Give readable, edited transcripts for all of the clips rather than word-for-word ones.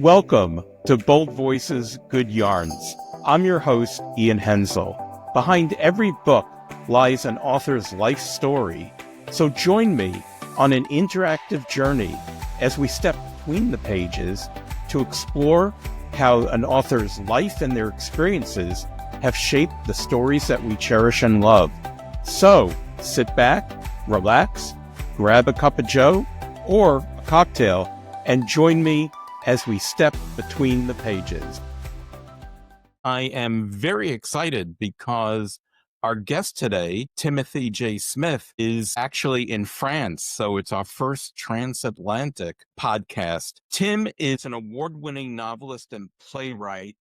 Welcome to Bold Voices, Good Yarns. I'm your host, Ian Hensel. Behind every book lies an author's life story. So join me on an interactive journey as we step between the pages to explore how an author's life and their experiences have shaped the stories that we cherish and love. So sit back, relax, grab a cup of joe or a cocktail, and join me as we step between the pages. I am very excited because our guest today, Timothy J. Smith, is actually in France. So it's our first transatlantic podcast. Tim is an award-winning novelist and playwright.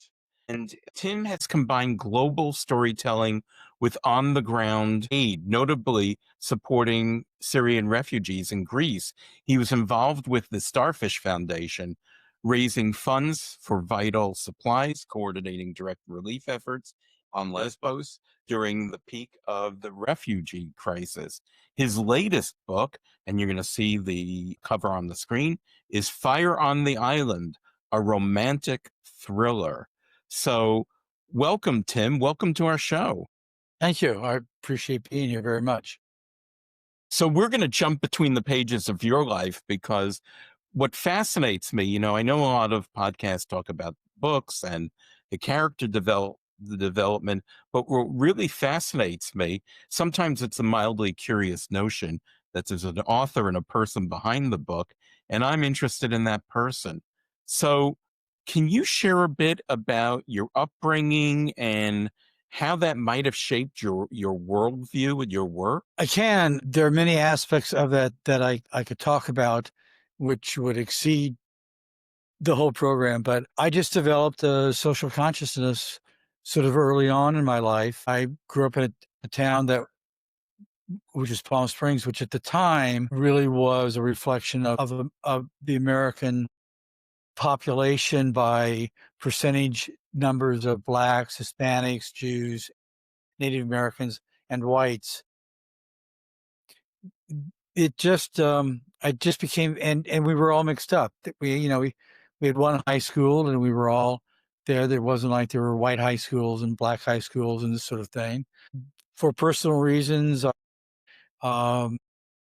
And Tim has combined global storytelling with on-the-ground aid, notably supporting Syrian refugees in Greece. He was involved with the Starfish Foundation, raising funds for vital supplies, coordinating direct relief efforts on Lesbos during the peak of the refugee crisis. His latest book, and you're going to see the cover on the screen, is Fire on the Island, a romantic thriller. So welcome, Tim. Welcome to our show. Thank you. I appreciate being here very much. So we're going to jump between the pages of your life because what fascinates me, I know a lot of podcasts talk about books and the character development, but what really fascinates me, sometimes it's a mildly curious notion that there's an author and a person behind the book, and I'm interested in that person. So can you share a bit about your upbringing and how that might have shaped your worldview and your work? I can. There are many aspects of that I could talk about, which would exceed the whole program, but I just developed a social consciousness sort of early on in my life. I grew up in a town which is Palm Springs, which at the time really was a reflection of the American population by percentage numbers of Blacks, Hispanics, Jews, Native Americans, and whites. It just, I just became, and we were all mixed up. We had one high school and we were all there. There wasn't like there were white high schools and black high schools and this sort of thing. For personal reasons, I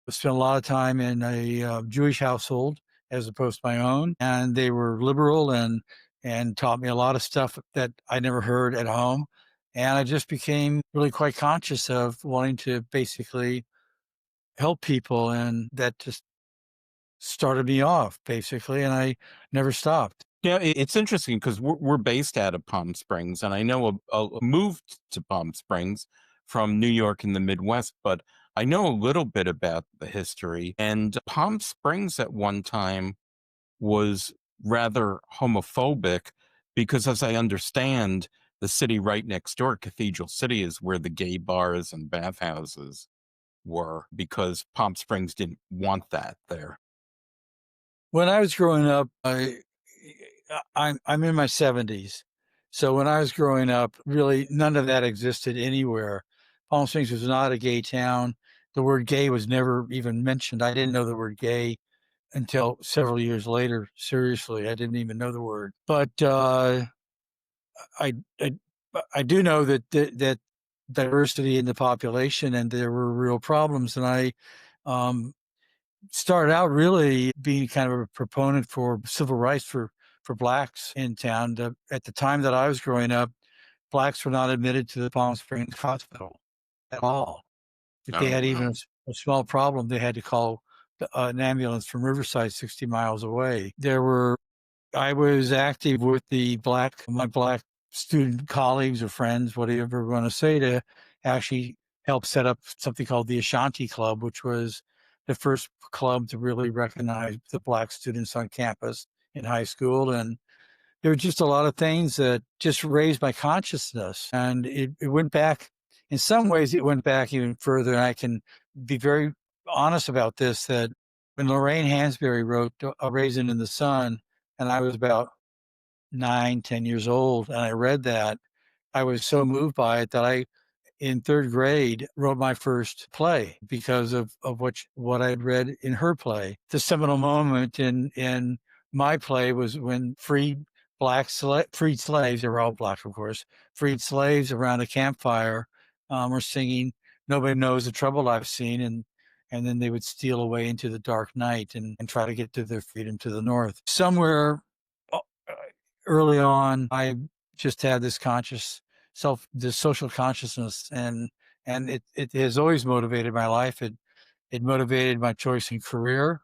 spent a lot of time in a Jewish household as opposed to my own, and they were liberal and taught me a lot of stuff that I never heard at home. And I just became really quite conscious of wanting to basically help people, and that just started me off basically, and I never stopped. Yeah, it's interesting because we're based out of Palm Springs, and I know moved to Palm Springs from New York in the Midwest, but I know a little bit about the history. And Palm Springs at one time was rather homophobic because, as I understand, the city right next door, Cathedral City, is where the gay bars and bathhouses were because Palm Springs didn't want that there. When I was growing up, I'm in my 70s. So when I was growing up, really none of that existed anywhere. Palm Springs was not a gay town. The word gay was never even mentioned. I didn't know the word gay until several years later. Seriously, I didn't even know the word. But I I do know that diversity in the population, and there were real problems. And I started out really being kind of a proponent for civil rights for Blacks in town. At the time that I was growing up, Blacks were not admitted to the Palm Springs Hospital at all. If they had even a small problem, they had to call an ambulance from Riverside, 60 miles away. I was active with my Black student colleagues or friends, whatever you want to say, to actually help set up something called the Ashanti Club, which was the first club to really recognize the Black students on campus in high school. And there were just a lot of things that just raised my consciousness. And it went back, in some ways, it went back even further. And I can be very honest about this, that when Lorraine Hansberry wrote A Raisin in the Sun, and I was about 9, 10 years old, and I read that, I was so moved by it that in third grade, wrote my first play because of what I had read in her play. The seminal moment in my play was when freed freed slaves, they were all black, of course, freed slaves around a campfire were singing "Nobody Knows the Trouble I've Seen," and then they would steal away into the dark night and try to get to their freedom to the north. Somewhere uh, early on, I just had this this social consciousness, and it has always motivated my life. It motivated my choice in career,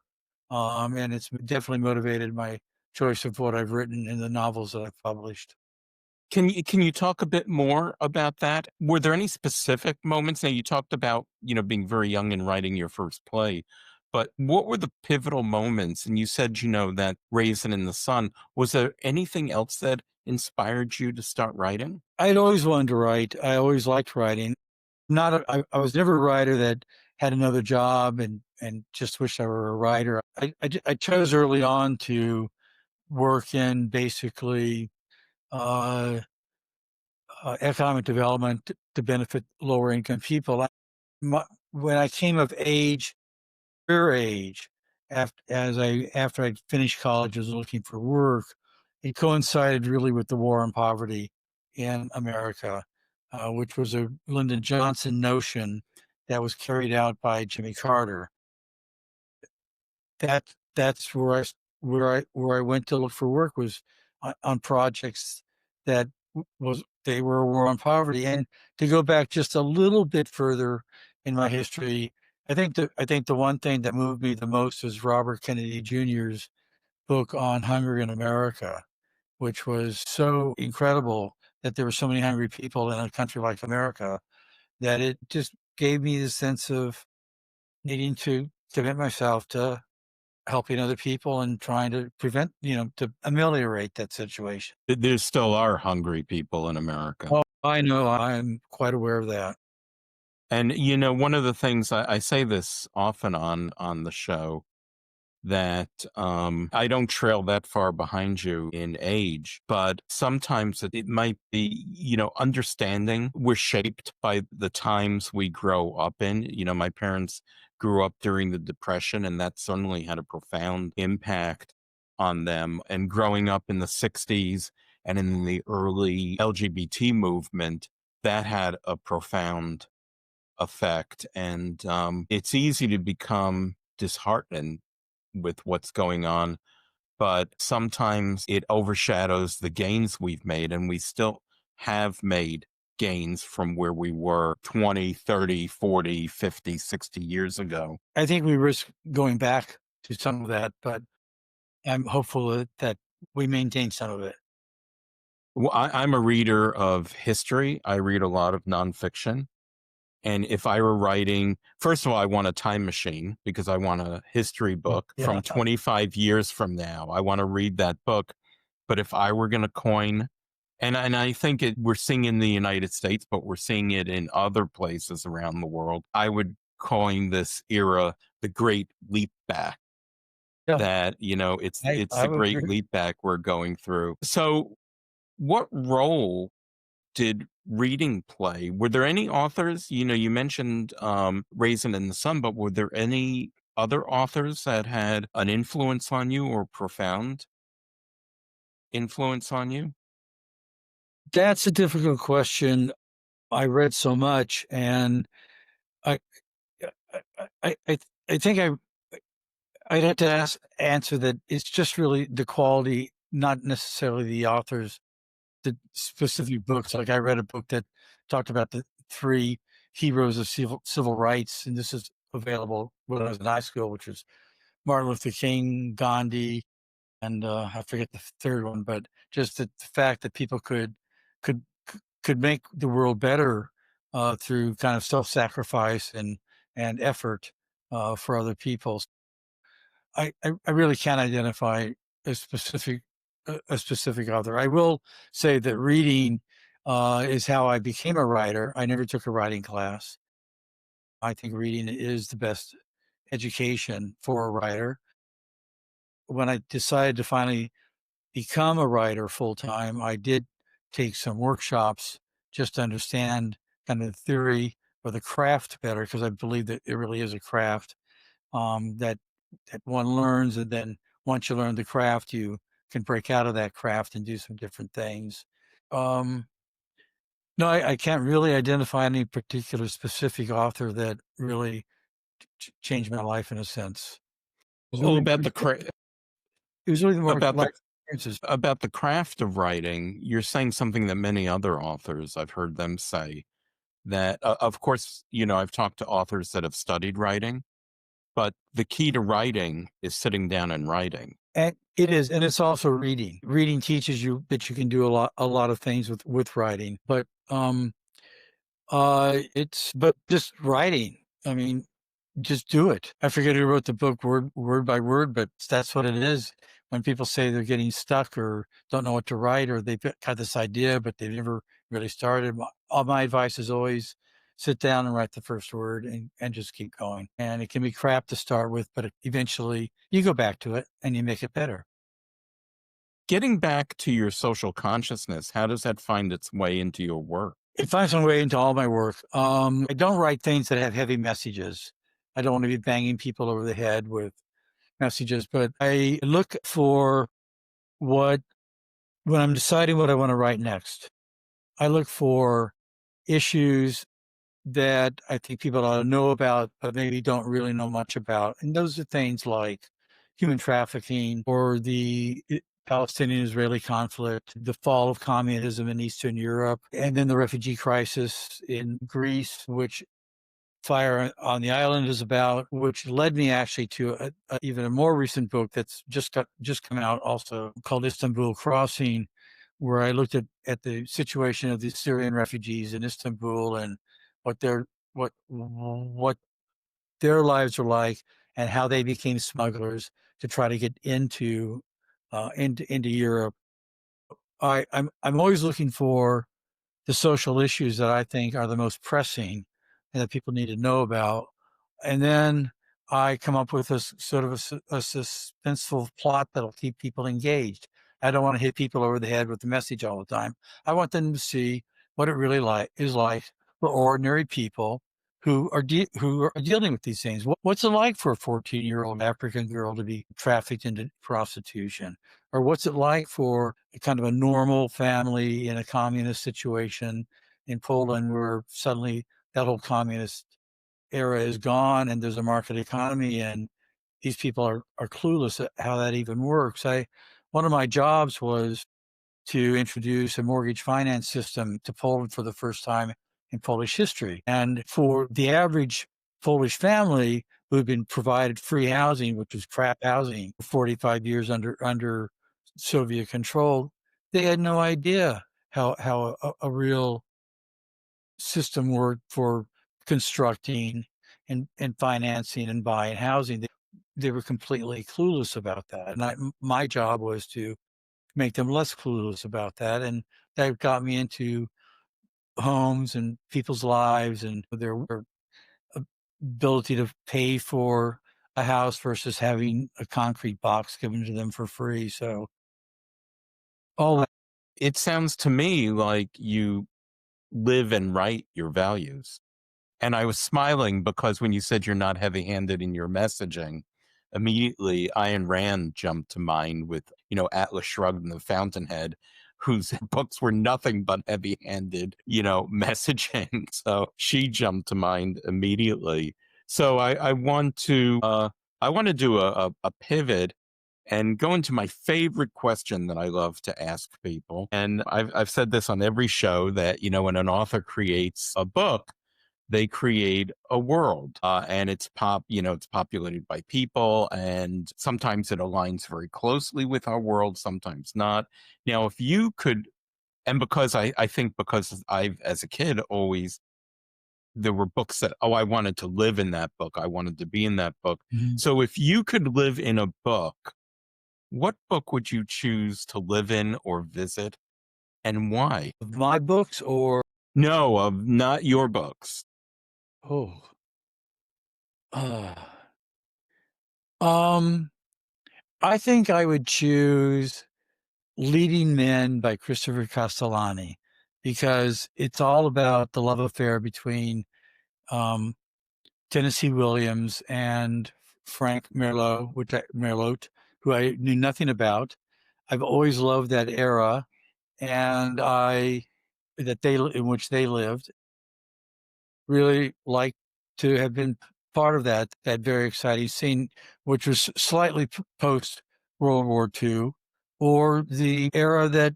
and it's definitely motivated my choice of what I've written in the novels that I've published. Can you talk a bit more about that? Were there any specific moments? Now you talked about, being very young and writing your first play, but what were the pivotal moments? And you said, that Raisin in the Sun. Was there anything else that inspired you to start writing? I'd always wanted to write. I always liked writing. I was never a writer that had another job and just wished I were a writer. I chose early on to work in basically uh, economic development to benefit lower income people. When I came of age, career age, after I finished college, I was looking for work. It coincided really with the war on poverty in America, which was a Lyndon Johnson notion that was carried out by Jimmy Carter. That's where I went to look for work, was on projects that they were a war on poverty. And to go back just a little bit further in my history, I think the one thing that moved me the most was Robert Kennedy Jr.'s book on hunger in America, which was so incredible that there were so many hungry people in a country like America, that it just gave me the sense of needing to commit myself to helping other people and trying to to ameliorate that situation. There still are hungry people in America. Oh, I know. I'm quite aware of that. And, one of the things I say this often on the show, that I don't trail that far behind you in age, but sometimes it might be, understanding we're shaped by the times we grow up in. My parents grew up during the Depression, and that certainly had a profound impact on them. And growing up in the 60s and in the early LGBT movement, that had a profound effect. And it's easy to become disheartened with what's going on, but sometimes it overshadows the gains we've made, and we still have made gains from where we were 20, 30, 40, 50, 60 years ago. I think we risk going back to some of that, but I'm hopeful that we maintain some of it. Well, I'm a reader of history. I read a lot of nonfiction. And if I were writing, first of all, I want a time machine because I want a history book Yeah. from 25 years from now. I want to read that book. But if I were going to coin, and I think we're seeing in the United States, but we're seeing it in other places around the world, I would coin this era the Great Leap Back. Yeah, That, it's I the would great agree. leap back we're going through. So, what role did reading play? Were there any authors, you mentioned Raisin in the Sun, but were there any other authors that had an influence on you or profound influence on you? That's a difficult question. I read so much, and I I I, I think I'd have to answer that it's just really the quality, not necessarily the authors, the specific books. Like, I read a book that talked about the three heroes of civil rights, and this is available when I was in high school, which was Martin Luther King, Gandhi, and I forget the third one, but just the fact that people could could make the world better through kind of self-sacrifice and effort for other people. I really can't identify a specific author. I will say that reading is how I became a writer. I never took a writing class. I think reading is the best education for a writer. When I decided to finally become a writer full time, I did take some workshops just to understand kind of the theory or the craft better, because I believe that it really is a craft that one learns and then once you learn the craft, you can break out of that craft and do some different things. No, I can't really identify any particular specific author that really changed my life in a sense. It was Oh, really, about it was really more about the life experiences. about the craft of writing, you're saying something that many other authors, I've heard them say, that of course, I've talked to authors that have studied writing, but the key to writing is sitting down and writing. And it is, and it's also reading. Reading teaches you that you can do a lot of things with writing, but but just writing. I mean, just do it. I forget who wrote the book word by word, but that's what it is. When people say they're getting stuck or don't know what to write, or they've got this idea but they've never really started, all my advice is always sit down and write the first word and just keep going. And it can be crap to start with, but eventually you go back to it and you make it better. Getting back to your social consciousness, how does that find its way into your work? It finds my way into all my work. I don't write things that have heavy messages. I don't want to be banging people over the head with messages, but I look for when I'm deciding what I want to write next, I look for issues that I think people ought to know about, but maybe don't really know much about. And those are things like human trafficking or the Palestinian-Israeli conflict, the fall of communism in Eastern Europe, and then the refugee crisis in Greece, which Fire on the Island is about, which led me actually to even a more recent book that's just come out, also called Istanbul Crossing, where I looked at the situation of the Syrian refugees in Istanbul and what what their lives are like and how they became smugglers to try to get into Europe. I'm always looking for the social issues that I think are the most pressing and that people need to know about. And then I come up with a sort of a suspenseful plot that'll keep people engaged. I don't want to hit people over the head with the message all the time. I want them to see what it really is like for ordinary people who are dealing with these things. What's it like for a 14-year-old African girl to be trafficked into prostitution? Or what's it like for kind of a normal family in a communist situation in Poland where suddenly that whole communist era is gone and there's a market economy and these people are clueless at how that even works. One of my jobs was to introduce a mortgage finance system to Poland for the first time in Polish history. And for the average Polish family who had been provided free housing, which was crap housing for 45 years under Soviet control, they had no idea how a real system worked for constructing and financing and buying housing. They were completely clueless about that. And my job was to make them less clueless about that. And that got me into homes and people's lives and their ability to pay for a house versus having a concrete box given to them for free. So all that. It sounds to me like you live and write your values. And I was smiling because when you said you're not heavy handed in your messaging, immediately Ayn Rand jumped to mind with, Atlas Shrugged and the Fountainhead, whose books were nothing but heavy handed, messaging. So she jumped to mind immediately. So I want to do a pivot and go into my favorite question that I love to ask people. And I've said this on every show that, when an author creates a book, they create a world and it's populated by people, and sometimes it aligns very closely with our world, sometimes not. Now, if you could, and because I think because I've, as a kid, always, there were books that, I wanted to live in that book. I wanted to be in that book. Mhm. So if you could live in a book, what book would you choose to live in or visit, and why? Of my books or No, of not your books. oh uh, um I think I would choose Leading Men by Christopher Castellani because it's all about the love affair between um, Tennessee Williams and Frank Merlot, who I knew nothing about. I've always loved that era, and in which they lived. Really like to have been part of that very exciting scene, which was slightly post World War II, or the era that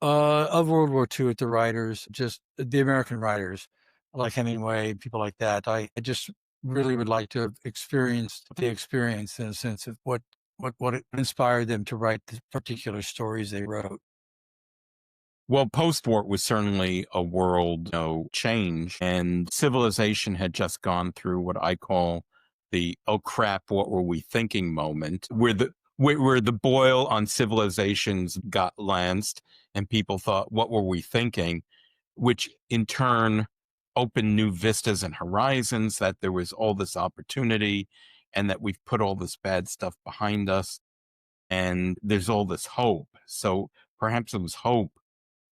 of World War II with the writers, just the American writers like Hemingway, people like that. I just really would like to have experienced the experience in a sense of what inspired them to write the particular stories they wrote. Well, post-war was certainly a world, change, and civilization had just gone through what I call the "oh crap, what were we thinking" moment, where the boil on civilizations got lanced, and people thought, "What were we thinking?" Which in turn opened new vistas and horizons. That there was all this opportunity, and that we've put all this bad stuff behind us, and there's all this hope. So perhaps it was hope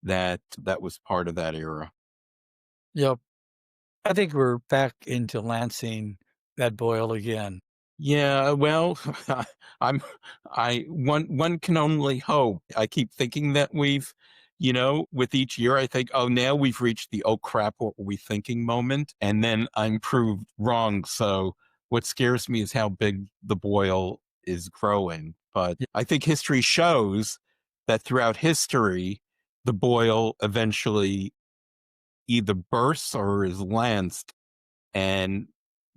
that was part of that era. Yep. I think we're back into lancing that boil again. Yeah, well, one can only hope. I keep thinking that we've, with each year, I think, oh, now we've reached the "oh crap, what were we thinking" moment, and then I'm proved wrong. So what scares me is how big the boil is growing. But I think history shows that throughout history, the boil eventually either bursts or is lanced, and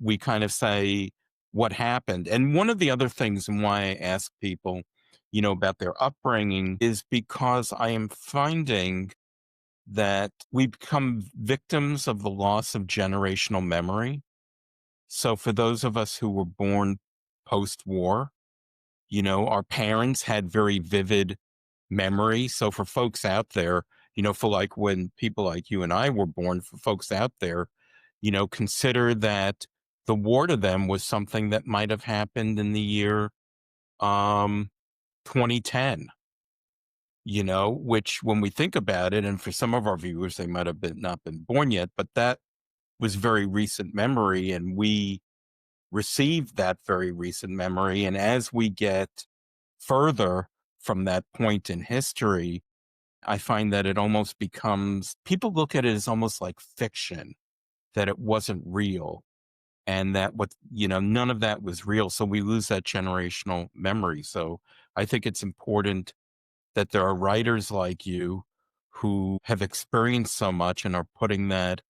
we kind of say what happened. And one of the other things, and why I ask people, about their upbringing, is because I am finding that we become victims of the loss of generational memory. So for those of us who were born post-war, our parents had very vivid memory. So for folks out there, for like when people like you and I were born, for folks out there, consider that the war to them was something that might have happened in the year 2010, which when we think about it, and for some of our viewers, they might have not been born yet, but that was very recent memory, and we received that very recent memory. And as we get further from that point in history, I find that it almost becomes, people look at it as almost like fiction, that it wasn't real, and that none of that was real. So we lose that generational memory. So I think it's important that there are writers like you who have experienced so much and are putting that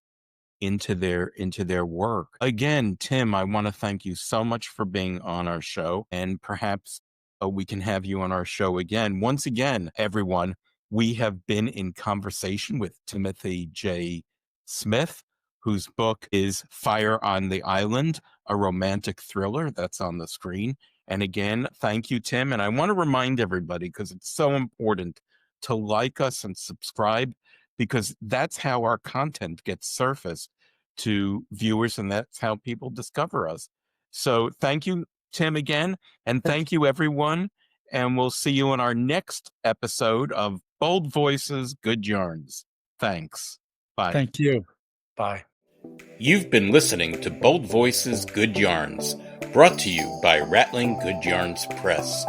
into their work. Again, Tim, I want to thank you so much for being on our show, and perhaps we can have you on our show again. Once again, everyone, we have been in conversation with Timothy J. Smith, whose book is Fire on the Island, a romantic thriller. That's on the screen. And again, thank you, Tim. And I want to remind everybody, because it's so important, to like us and subscribe, because that's how our content gets surfaced to viewers, and that's how people discover us. So thank you, Tim, again, and thank you, everyone, and we'll see you in our next episode of Bold Voices, Good Yarns. Thanks. Bye. Thank you. Bye. You've been listening to Bold Voices, Good Yarns, brought to you by Rattling Good Yarns Press.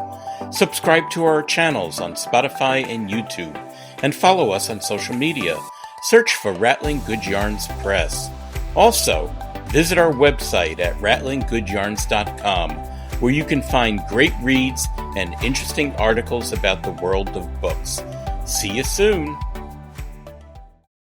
Subscribe to our channels on Spotify and YouTube, and follow us on social media. Search for Rattling Good Yarns Press. Also, visit our website at rattlinggoodyarns.com, where you can find great reads and interesting articles about the world of books. See you soon!